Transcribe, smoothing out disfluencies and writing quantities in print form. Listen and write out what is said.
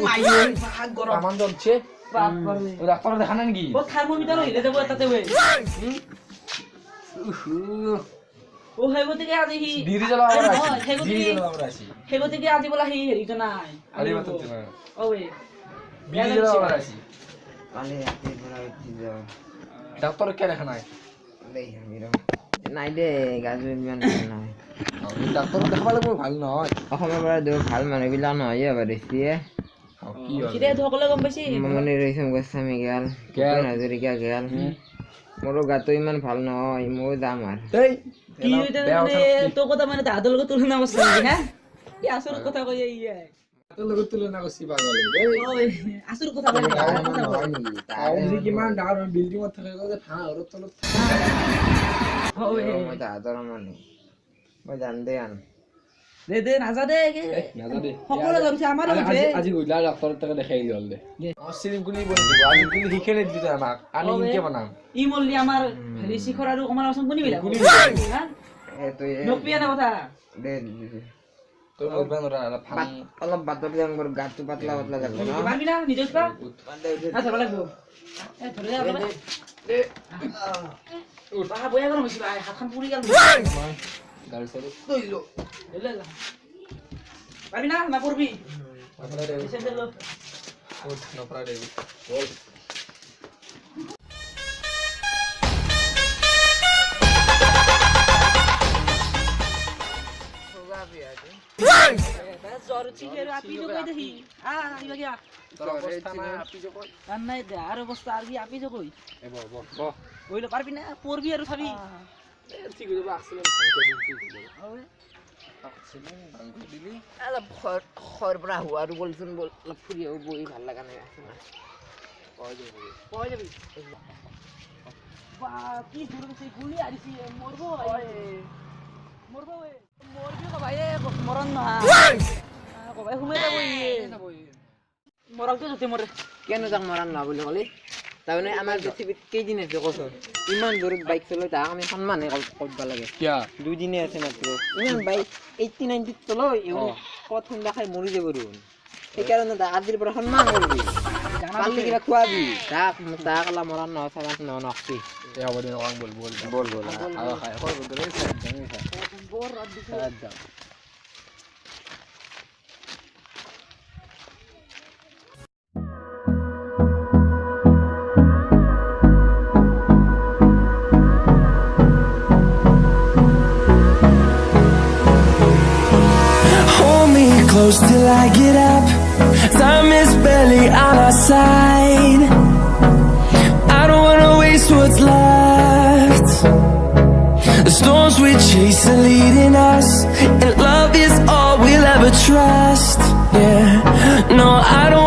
মাইও ভাগ গরম সামান জ্বলছে বাপরে ও ডাক্তার দেখান নাকি ও থার্মোমিটার হইলে দেবো এটাতে ওই ও হেগো থেকে আজি হি ধীরে জ্বালা আমরা আছি হেগো ধীরে থেকে জ্বালা আমরা আছি হেগো থেকে আজি বলা হি হেরি তো নাই আরে বাততে না ওই ধীরে জ্বালা আমরা আছি পালে রাতে বড় হচ্ছে যাও ডাক্তার কে দেখা নাই দেই আমিরা নাই দে গাজু বিমান নাই এই ডাক্তার দেখাবা লাগবে ভালো নয় অসমৰ পৰা দেউ ভাল মানুহবিলাক নহয় এবাৰ দেখিয়ে কি হল কিরে ধকলে গম পাইছি মমনি ৰৈছম গোস্বামী গেল গেল। হাজৰিকা গেল মোৰো গাটো ইমান ভাল নহয় মই যাম আৰু এই কি হইতে মানে তো কথা মানে দাদর লগে তুলনা করছ হ্যাঁ কি আসল কথা কই ইয়া তোর লগত তুলনা করছি পাগল ওই আসল কথা বল কথা বল আজি কিমান ডাঙৰ বিল্ডিঙত থাকে যে ফাঁৰ তলত ওই মই তাহাঁতৰ মানে মই যাম দে আন দে দে নাজা দে নাজানে সকলো ধরছে আমার আজি হইছে আজি গইলা ডাক্তার টাকা দেখাই গল দে অস্ট্রেলিয়ান গুলি বল দিব আজি গুলি শিখে নে দিতে আমাক আনি ইনকে বানাম ই মল্লি আমার হেৰি শিখৰ আৰু কমাৰ অসম কোনি বিলা কোনি হ্যাঁ তুই নপিয়া না কথা দে তোর মরবা নরা ফানি অলপ বাটত যাম কৰ গাটো পাতলা পাতলা যাব ন পারবি না নিজে উঠবা বান্দে উঠে আচ্ছা বলা গো এ ধরে যা বাবা উঠ বাবা বয়া গরম হইছে ভাই হাতখান পুরি গেল গাড়ি চলে কইলো এলা এলা পারবি না না করবি আপনারা রে এসে দিল উঠ নপরা রে বল জ্বর চিকের আপি जो কই দেখি ইবা কি তোর অবস্থা না আপনি যে কই আর নাই দে আর অবস্থা আর কি আপি जो কই এ ব ব কইলো পারবি না পড়বি আর খাবি ঠিক হইছে অক্সিজেন দিলি অলপ খৰ পৰা হোৱাটো বলচোন বল অলপ ফুৰি আহো বহি ভাল লগা নাই আছে না কই যাবি বা কি জোরে সেই গুলি আইছি মরবো মরবো মরবি কো ভাই মরন না কো ভাই ঘুমে যাবো মরালটো জতে মরে কেন যাক মৰাণ না বুলি ক'লি তাৰমানে আমাৰ পৃথিৱীত কেইদিন আছে কচোন ইমান দূৰত বাইক চলাই তাক আমি সন্মানে কৰিব লাগে কিয়া 2 দিনে আছে মাত্ৰ ইমান বাইক 89 চলাই এওঁ কত খুন্দা খাই মৰি যাব দেখোন সেইকাৰণে আজিৰ পৰা সন্মান কৰিবি কালি কিবা খোৱাবি তাক অলা মৰাণ নহয় চাবাত নকবি এ হ'ব দে নকং বল বল বল বল আও খাই হয় বল রে সাইড জানি খাই বৰ রাত দিছে সাইড যা Hold me close till I get up. Time is barely on our side. I don't wanna waste what's left. The storms we chase are leading us, and love is all we'll ever trust. Yeah, no, I don't